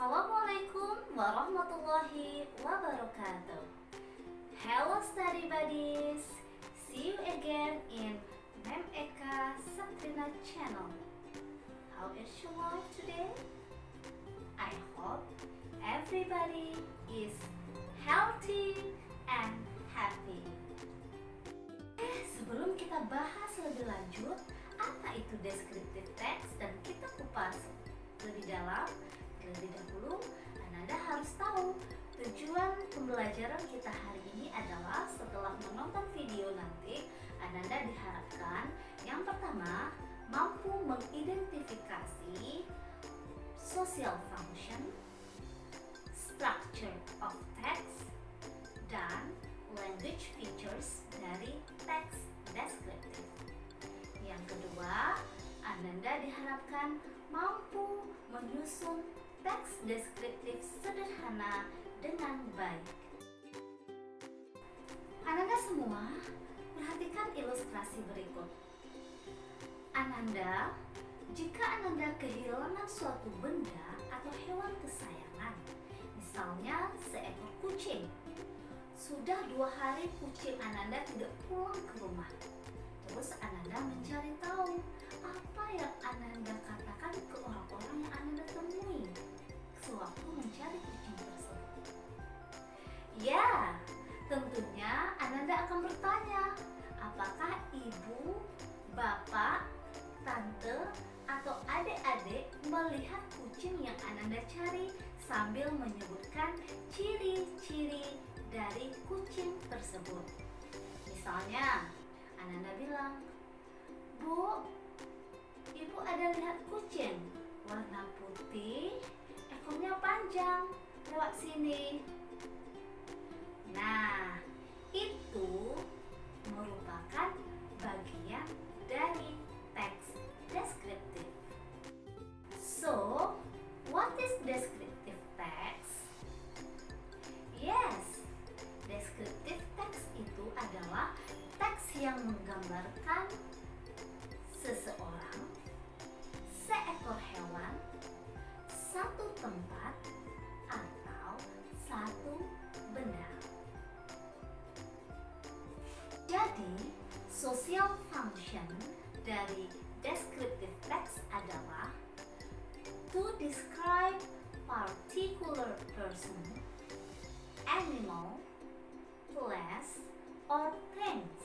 Assalamualaikum warahmatullahi wabarakatuh. Hello study buddies, see you again in Mem Eka Sabrina channel. How is your life today? I hope everybody is healthy and happy. Sebelum kita bahas lebih lanjut apa itu descriptive text dan kita kupas lebih dalam, terlebih dahulu Ananda harus tahu tujuan pembelajaran kita hari ini adalah setelah menonton video nanti Ananda diharapkan yang pertama mampu mengidentifikasi social function, structure of text, dan language features dari teks deskriptif. Yang kedua, Ananda diharapkan mampu menyusun teks deskriptif sederhana dengan baik. Ananda semua, perhatikan ilustrasi berikut. Ananda, jika Ananda kehilangan suatu benda atau hewan kesayangan, misalnya seekor kucing, sudah 2 hari kucing Ananda tidak pulang ke rumah. Terus Ananda mencari tahu apa yang Ananda katakan ke orang-orang yang Ananda temui sewaktu mencari kucing tersebut. Ya, tentunya Ananda akan bertanya, apakah ibu, bapak, tante, atau adik-adik melihat kucing yang Ananda cari sambil menyebutkan ciri-ciri dari kucing tersebut. Misalnya, Ananda bilang, Bu, ibu ada lihat kucing warna putih, ekornya panjang, lewat sini. Nah, itu merupakan bagian dari teks deskriptif. So, what is descriptive text? Yes, descriptive text itu adalah teks yang menggambarkan seseorang, seekor hewan, satu tempat, atau satu benda. Jadi, social function dari descriptive text adalah to describe particular person, animal, place, or things.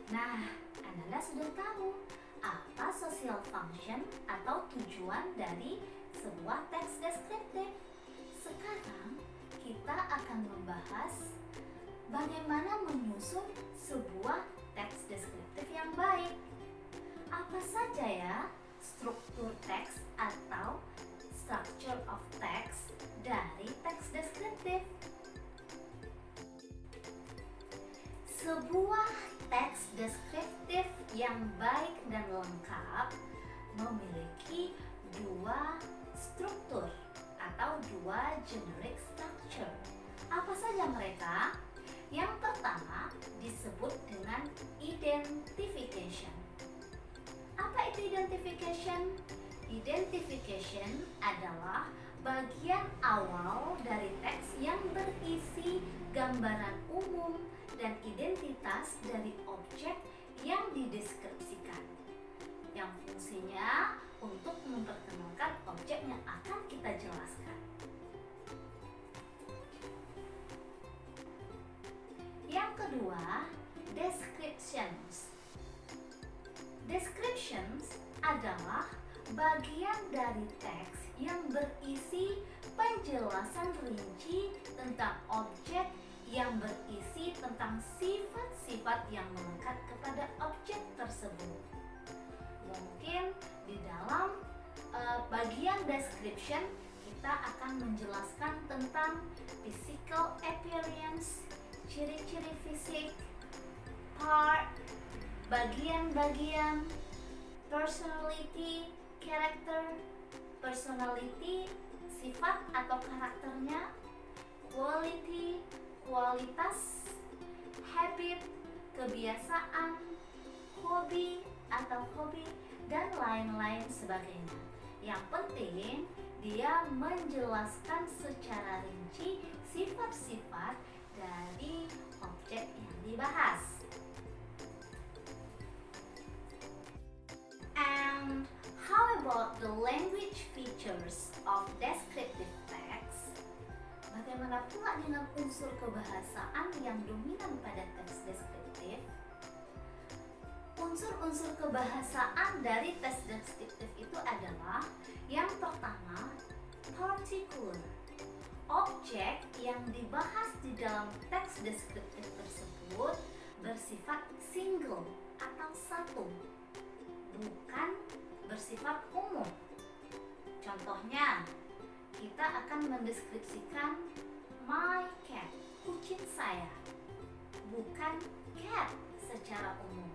Nah, Ananda sudah tahu apa social function atau tujuan dari sebuah teks deskriptif. Sekarang kita akan membahas bagaimana menyusun sebuah teks deskriptif yang baik. Apa saja ya struktur teks atau structure of text dari teks deskriptif? Sebuah teks deskriptif yang baik dan lengkap memiliki 2 struktur atau 2 generic structure. Apa saja mereka? Yang pertama disebut dengan identification. Apa itu identification? Identification adalah bagian awal dari teks yang berisi gambaran umum dan identitas dari objek yang dideskripsikan, yang fungsinya untuk memperkenalkan objek yang akan kita jelaskan. Yang kedua, descriptions. Descriptions adalah bagian dari teks yang berisi penjelasan rinci tentang objek yang berisi tentang sifat-sifat yang melekat kepada objek tersebut. Mungkin di dalam bagian description kita akan menjelaskan tentang physical appearance, ciri-ciri fisik, part, bagian-bagian, personality, character, personality, sifat atau karakternya, quality, kualitas, habit, kebiasaan, hobi atau hobi, dan lain-lain sebagainya. Yang penting di dia menjelaskan secara rinci sifat-sifat dari objek yang dibahas. And how about the language features of descriptive text? Bagaimana pula dengan unsur kebahasaan yang dominan pada teks deskriptif? Unsur-unsur kebahasaan dari teks deskriptif itu adalah yang pertama, particular. Objek yang dibahas di dalam teks deskriptif tersebut bersifat single atau satu, bukan bersifat umum. Contohnya, kita akan mendeskripsikan my cat, kucing saya, bukan cat secara umum.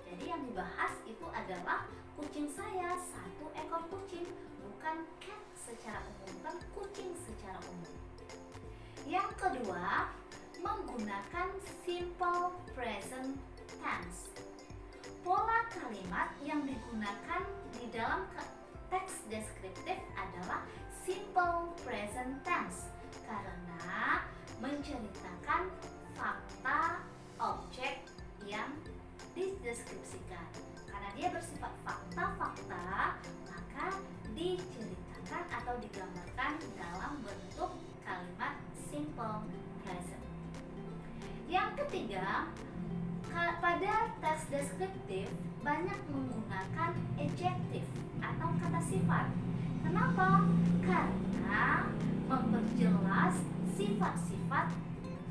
Jadi yang dibahas itu adalah kucing saya, satu ekor kucing, bukan cat secara umum, bukan kucing secara umum. Yang kedua, menggunakan simple present tense. Pola kalimat yang digunakan di dalam teks deskriptif adalah simple present tense karena menceritakan fakta objek yang dideskripsikan. Karena dia bersifat fakta-fakta, maka diceritakan atau digambarkan dalam bentuk kalimat simple present. Yang ketiga, pada teks deskriptif banyak menggunakan adjektif atau kata sifat. Kenapa? Karena memperjelas sifat-sifat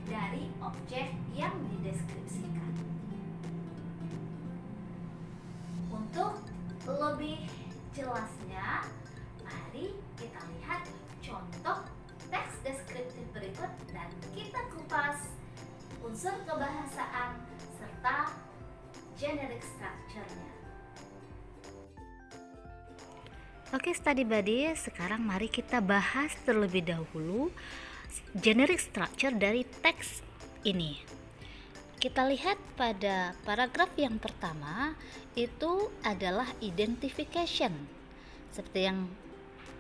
dari objek yang dideskripsikan. Untuk lebih jelasnya, mari kita lihat contoh teks deskriptif berikut dan kita kupas unsur kebahasaan serta generic structure-nya. Oke, study buddy, sekarang mari kita bahas terlebih dahulu generic structure dari teks ini. Kita lihat pada paragraf yang pertama itu adalah identification. Seperti yang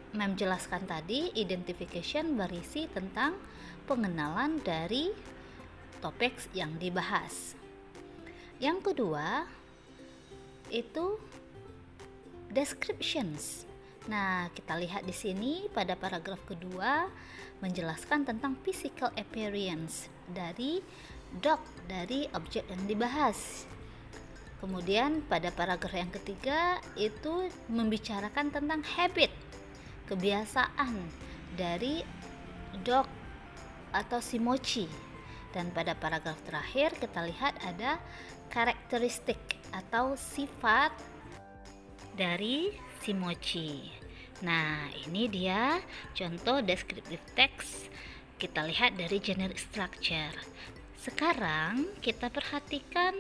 Mem jelaskan tadi, identification berisi tentang pengenalan dari topik yang dibahas. Yang kedua itu descriptions. Nah, kita lihat di sini pada paragraf kedua menjelaskan tentang physical appearance dari dog, dari objek yang dibahas. Kemudian pada paragraf yang ketiga itu membicarakan tentang habit, kebiasaan dari dog atau si mochi. Dan pada paragraf terakhir kita lihat ada karakteristik atau sifat dari si mochi. Nah, ini dia contoh descriptive text. Kita lihat dari generic structure. Sekarang kita perhatikan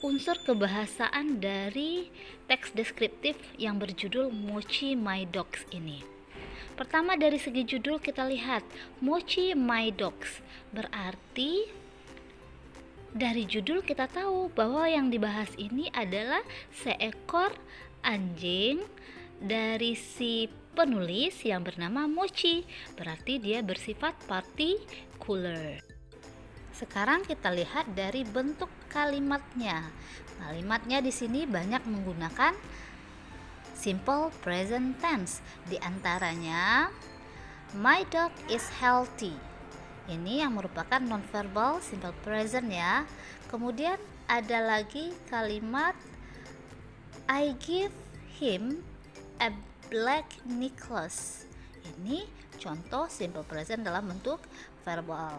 unsur kebahasaan dari teks deskriptif yang berjudul Mochi My Dogs ini. Pertama, dari segi judul kita lihat Mochi My Dogs, berarti dari judul kita tahu bahwa yang dibahas ini adalah seekor anjing dari si penulis yang bernama Mochi, berarti dia bersifat partikular. Sekarang kita lihat dari bentuk kalimatnya. Kalimatnya di sini banyak menggunakan simple present tense. Di antaranya my dog is healthy. Ini yang merupakan nonverbal simple present ya. Kemudian ada lagi kalimat I give him a black necklace. Ini contoh simple present dalam bentuk verbal.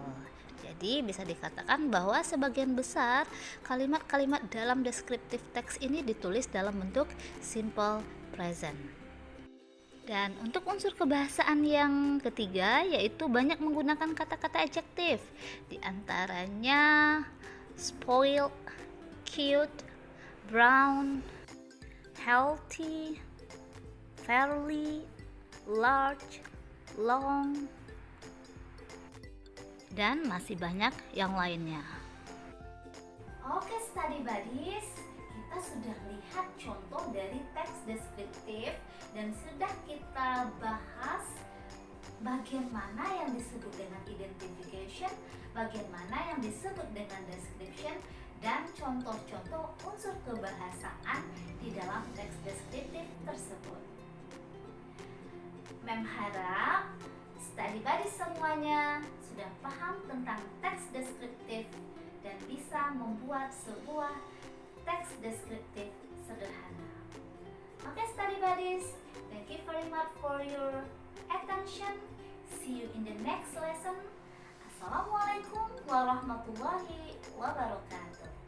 Jadi bisa dikatakan bahwa sebagian besar kalimat-kalimat dalam deskriptif teks ini ditulis dalam bentuk simple present. Dan untuk unsur kebahasaan yang ketiga yaitu banyak menggunakan kata-kata adjektif. Di antaranya spoiled, cute, brown, healthy, fairly, large, long, dan masih banyak yang lainnya. Oke, study buddies, kita sudah lihat contoh dari teks deskriptif dan sudah kita bahas bagian mana yang disebut dengan identification, bagian mana yang disebut dengan description, dan contoh-contoh unsur kebahasaan di dalam teks deskriptif tersebut. Mem harap study buddy semuanya sudah paham tentang teks deskriptif dan bisa membuat sebuah teks deskriptif sederhana. Oke, study buddies, thank you very much for your attention. See you in the next lesson. Assalamualaikum warahmatullahi wabarakatuh.